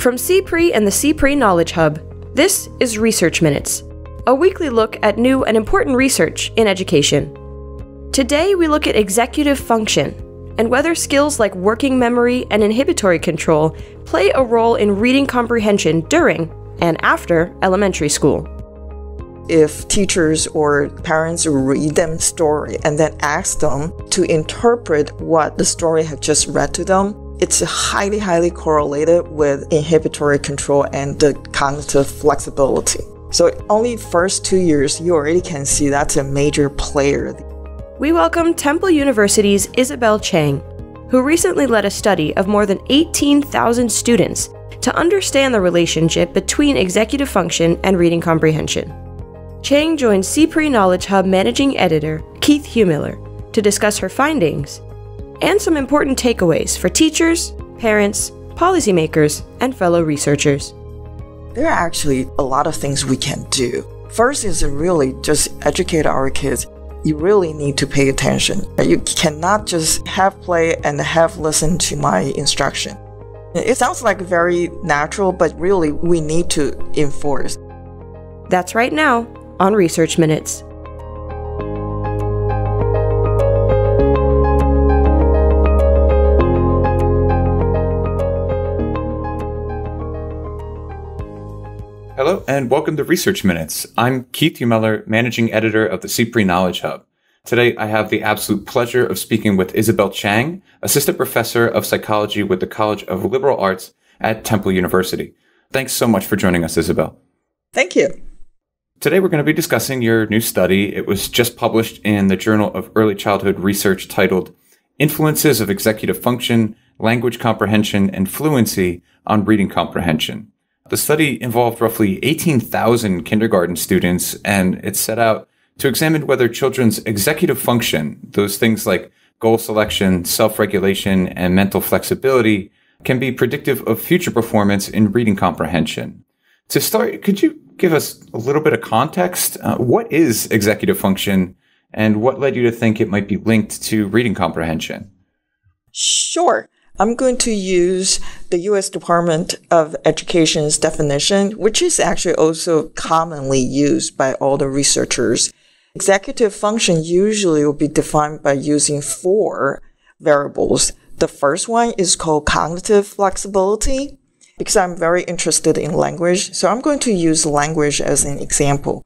From CPRE and the CPRE Knowledge Hub, this is Research Minutes, a weekly look at new and important research in education. Today we look at executive function and whether skills like working memory and inhibitory control play a role in reading comprehension during and after elementary school. If teachers or parents read them story and then ask them to interpret what the story had just read to them, it's highly correlated with inhibitory control and the cognitive flexibility. So only first 2 years, you already can see that's a major player. We welcome Temple University's Isabelle Chang, who recently led a study of more than 18,000 students to understand the relationship between executive function and reading comprehension. Chang joined CPRE Knowledge Hub Managing Editor Keith Heumiller to discuss her findings and some important takeaways for teachers, parents, policymakers, and fellow researchers. There are actually a lot of things we can do. First is to really just educate our kids. You really need to pay attention. You cannot just have play and have listen to my instruction. It sounds like very natural, but really we need to enforce. That's right now on Research Minutes. Hello and welcome to Research Minutes. I'm Keith Heumiller, Managing Editor of the CPRE Knowledge Hub. Today I have the absolute pleasure of speaking with Isabelle Chang, Assistant Professor of Psychology with the College of Liberal Arts at Temple University. Thanks so much for joining us, Isabelle. Thank you. Today we're going to be discussing your new study. It was just published in the Journal of Early Childhood Research titled Influences of Executive Function, Language Comprehension, and Fluency on Reading Comprehension. The study involved roughly 18,000 kindergarten students, and it set out to examine whether children's executive function, those things like goal selection, self-regulation, and mental flexibility, can be predictive of future performance in reading comprehension. To start, could you give us a little bit of context? What is executive function, and what led you to think it might be linked to reading comprehension? Sure. I'm going to use the U.S. Department of Education's definition, which is actually also commonly used by all the researchers. Executive function usually will be defined by using 4 variables. The first one is called cognitive flexibility, because I'm very interested in language. So I'm going to use language as an example.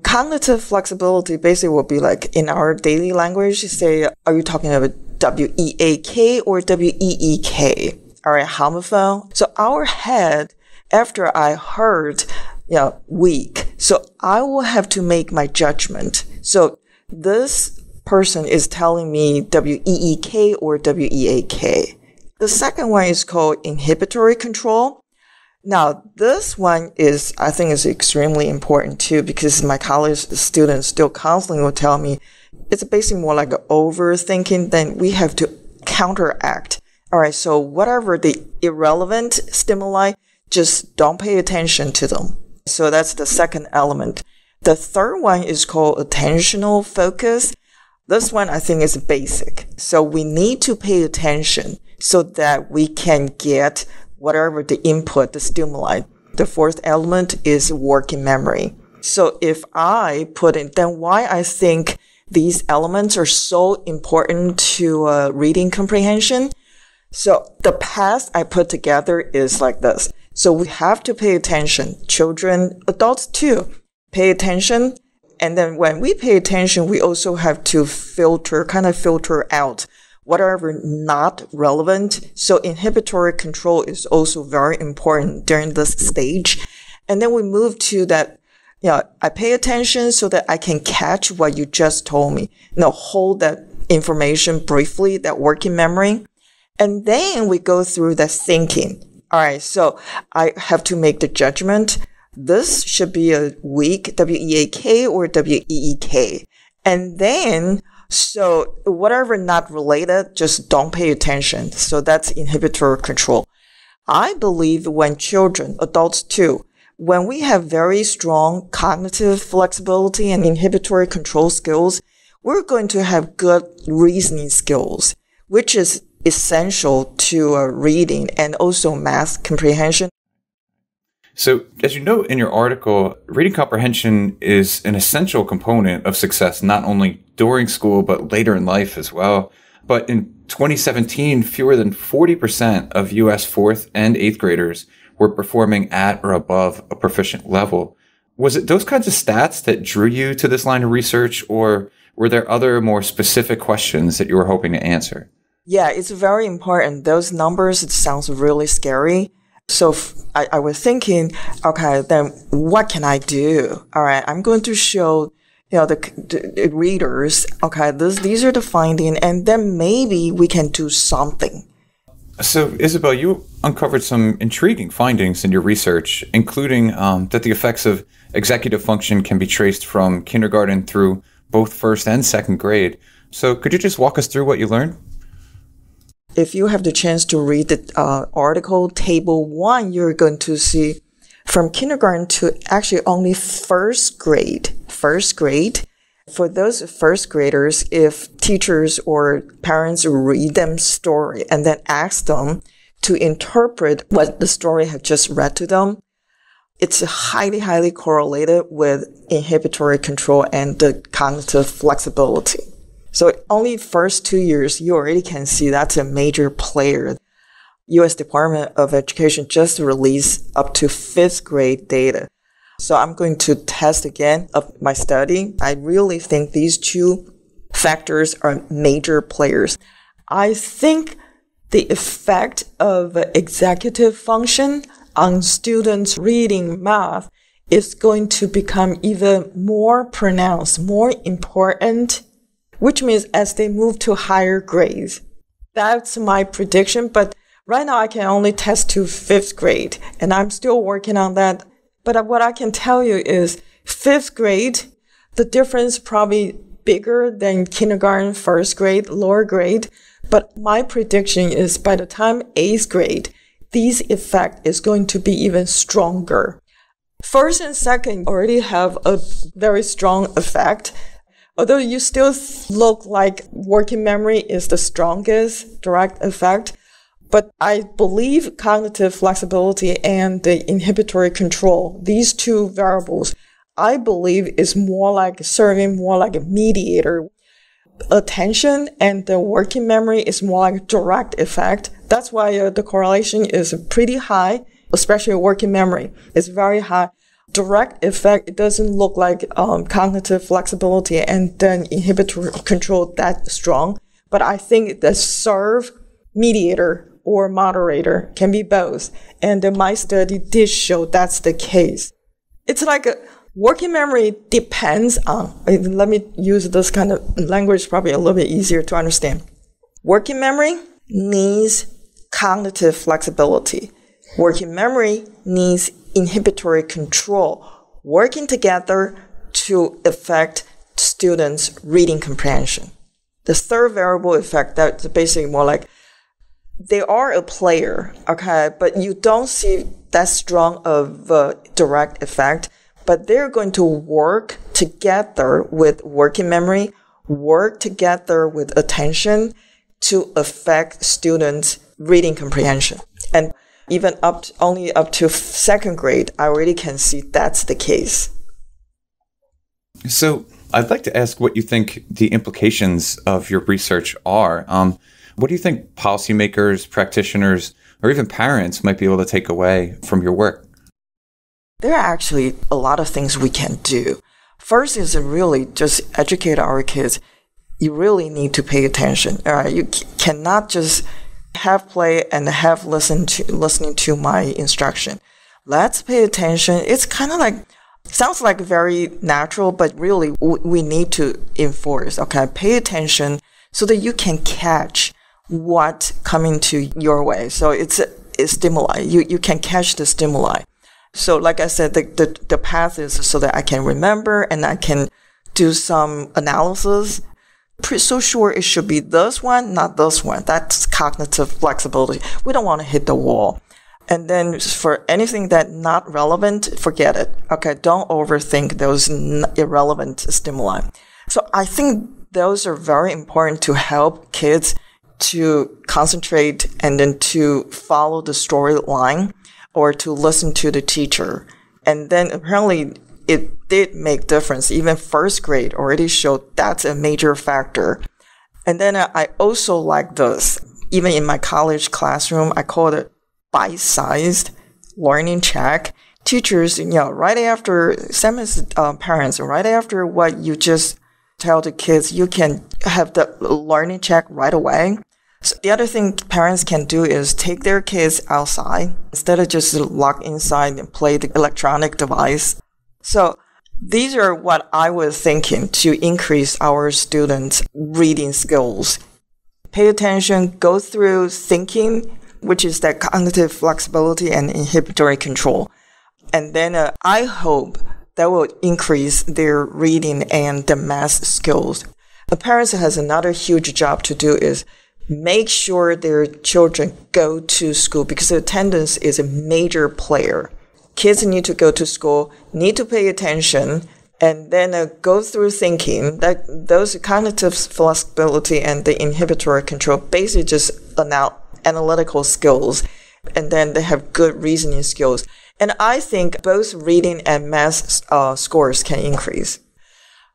Cognitive flexibility basically will be like in our daily language, say, are you talking about W-E-A-K or W-E-E-K? All right, homophone. So our head, after I heard, weak, so I will have to make my judgment. So this person is telling me W-E-E-K or W-E-A-K. The second one is called inhibitory control. Now, this one I think is extremely important too, because my college students still constantly will tell me it's basically more like overthinking, then we have to counteract. All right, so whatever the irrelevant stimuli, just don't pay attention to them. So that's the second element. The third one is called attentional focus. This one I think is basic. So we need to pay attention so that we can get whatever the input, the stimuli. The fourth element is working memory. So if I put in, then why I think these elements are so important to reading comprehension. So the path I put together is like this. So we have to pay attention. Children, adults too, pay attention. And then when we pay attention, we also have to filter out whatever not relevant. So inhibitory control is also very important during this stage. And then we move to that, I pay attention so that I can catch what you just told me. Hold that information briefly, that working memory. And then we go through the thinking. All right, so I have to make the judgment. This should be a weak, W-E-A-K or W-E-E-K. And then, so whatever not related, just don't pay attention. So that's inhibitory control. I believe when children, adults too, when we have very strong cognitive flexibility and inhibitory control skills, we're going to have good reasoning skills, which is essential to reading and also math comprehension. So, as you note in your article, reading comprehension is an essential component of success, not only during school, but later in life as well. But in 2017, fewer than 40% of U.S. 4th and 8th graders were performing at or above a proficient level. Was it those kinds of stats that drew you to this line of research, or were there other more specific questions that you were hoping to answer? Yeah, it's very important. Those numbers, it sounds really scary. So I was thinking, okay, then what can I do? All right, I'm going to show, the readers, okay, these are the findings, and then maybe we can do something. So, Isabelle, you uncovered some intriguing findings in your research, including that the effects of executive function can be traced from kindergarten through both first and second grade. So, could you just walk us through what you learned? If you have the chance to read the article, table 1, you're going to see from kindergarten to actually only first grade. For those first graders, if teachers or parents read them story and then ask them to interpret what the story had just read to them, it's highly, highly correlated with inhibitory control and the cognitive flexibility. So only first 2 years, you already can see that's a major player. U.S. Department of Education just released up to 5th grade data. So I'm going to test again of my study. I really think these two factors are major players. I think the effect of executive function on students reading math is going to become even more pronounced, more important, which means as they move to higher grades. That's my prediction, but right now I can only test to 5th grade, and I'm still working on that. But what I can tell you is 5th grade, the difference probably bigger than kindergarten, first grade, lower grade. But my prediction is by the time 8th grade, this effect is going to be even stronger. First and second already have a very strong effect. Although you still look like working memory is the strongest direct effect, but I believe cognitive flexibility and the inhibitory control, these two variables, I believe is serving more like a mediator. Attention and the working memory is more like a direct effect. That's why the correlation is pretty high, especially working memory. It's very high. Direct effect, it doesn't look like cognitive flexibility and then inhibitory control that strong. But I think the serve mediator or moderator can be both. And my study did show that's the case. It's like working memory depends on, let me use this kind of language, probably a little bit easier to understand. Working memory needs cognitive flexibility. Working memory needs inhibitory control, working together to affect students' reading comprehension. The third variable effect, that's basically more like they are a player, okay, but you don't see that strong of a direct effect, but they're going to work together with working memory, work together with attention to affect students' reading comprehension. And even only up to second grade, I already can see that's the case. So I'd like to ask what you think the implications of your research are. What do you think policymakers, practitioners, or even parents might be able to take away from your work? There are actually a lot of things we can do. First is really just educate our kids. You really need to pay attention. You cannot just have play and have listening to my instruction. Let's pay attention. It's kind of like, sounds like very natural, but really we need to enforce, okay? Pay attention so that you can catch what coming to your way. So it's stimuli. You can catch the stimuli. So like I said, the path is so that I can remember and I can do some analysis. So sure it should be this one, not this one. That's cognitive flexibility. We don't want to hit the wall. And then for anything that not relevant, forget it. Okay, don't overthink those irrelevant stimuli. So I think those are very important to help kids to concentrate and then to follow the storyline. or to listen to the teacher. And then apparently it did make difference. Even first grade already showed that's a major factor. And then I also like this. Even in my college classroom, I call it bite-sized learning check. Teachers, right after, same as parents, right after what you just tell the kids, you can have the learning check right away. So the other thing parents can do is take their kids outside instead of just lock inside and play the electronic device. So these are what I was thinking to increase our students' reading skills. Pay attention, go through thinking, which is that cognitive flexibility and inhibitory control. And then I hope that will increase their reading and the math skills. The parents has another huge job to do is make sure their children go to school because attendance is a major player. Kids need to go to school, need to pay attention, and then go through thinking. That those cognitive flexibility and the inhibitory control basically just analytical skills, and then they have good reasoning skills. And I think both reading and math scores can increase.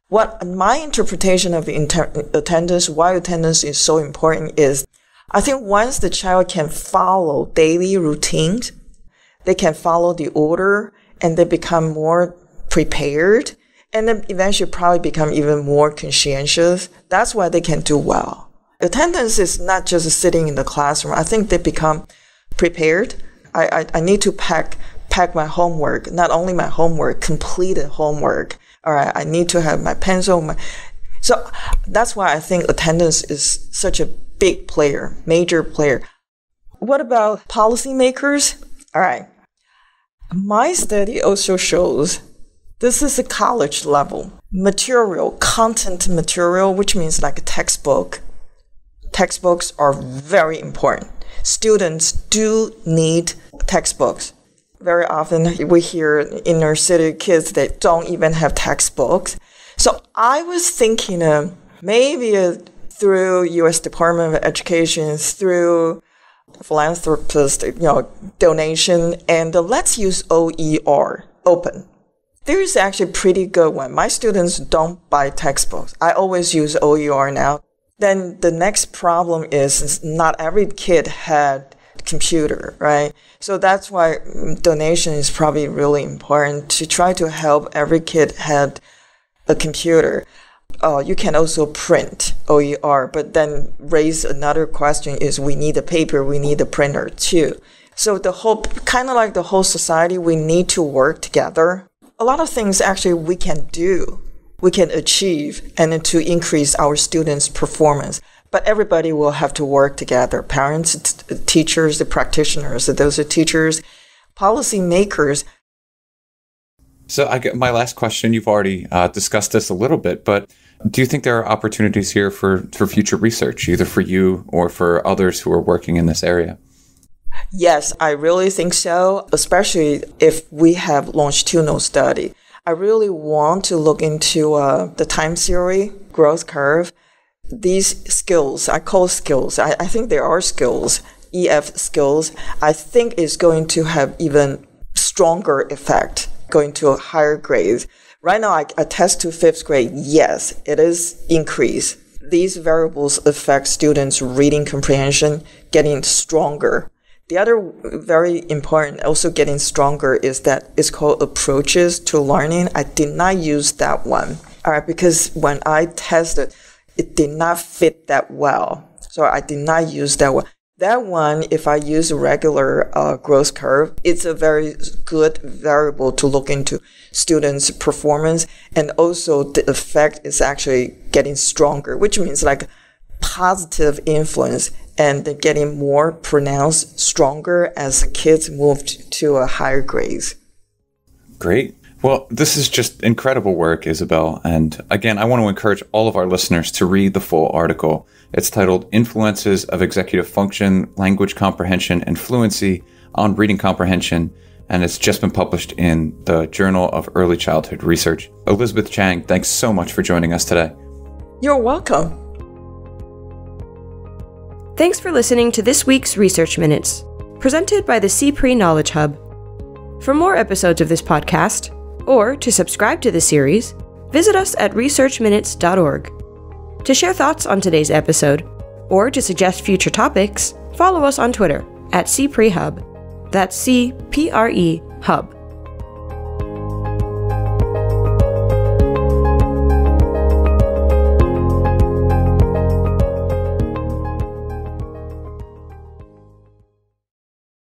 What my interpretation of attendance, why attendance is so important is, I think once the child can follow daily routines, they can follow the order, and they become more prepared, and then eventually probably become even more conscientious. That's why they can do well. Attendance is not just sitting in the classroom. I think they become prepared. I need to pack my homework, not only my homework, completed homework. All right, I need to have my pencil. So that's why I think attendance is such a big player, major player. What about policymakers? All right. My study also shows this is a college level material, content material, which means like a textbook. Textbooks are very important. Students do need textbooks. Very often we hear inner city kids that don't even have textbooks. So I was thinking maybe through U.S. Department of Education, through philanthropist, donation, and let's use OER, open. There is actually a pretty good one. My students don't buy textbooks. I always use OER now. Then the next problem is not every kid had computer, right? So that's why donation is probably really important to try to help every kid had a computer. You can also print OER, but then raise another question is we need a paper, we need a printer too. So the whole, kind of like the whole society, we need to work together. A lot of things actually we can do, we can achieve, and to increase our students' performance. But everybody will have to work together. Parents, teachers, the practitioners, those are teachers, policymakers. So I get my last question. You've already discussed this a little bit, but do you think there are opportunities here for future research, either for you or for others who are working in this area? Yes, I really think so, especially if we have longitudinal study. I really want to look into the time series, growth curve. These skills, I call skills, I think there are skills, EF skills, I think is going to have even stronger effect going to a higher grades. Right now, I test to 5th grade. Yes, it is increased. These variables affect students' reading comprehension getting stronger. The other very important, also getting stronger, is that it's called approaches to learning. I did not use that one, all right, because when I tested, it did not fit that well. So I did not use that one. That one, if I use a regular growth curve, it's a very good variable to look into students' performance. And also the effect is actually getting stronger, which means like positive influence and getting more pronounced, stronger as the kids moved to a higher grades. Great. Well, this is just incredible work, Isabelle. And again, I want to encourage all of our listeners to read the full article. It's titled Influences of Executive Function, Language Comprehension, and Fluency on Reading Comprehension. And it's just been published in the Journal of Early Childhood Research. Elizabeth Chang, thanks so much for joining us today. You're welcome. Thanks for listening to this week's Research Minutes, presented by the CPRE Knowledge Hub. For more episodes of this podcast, or to subscribe to the series, visit us at researchminutes.org. To share thoughts on today's episode, or to suggest future topics, follow us on Twitter at CPRE Hub. That's CPRE Hub.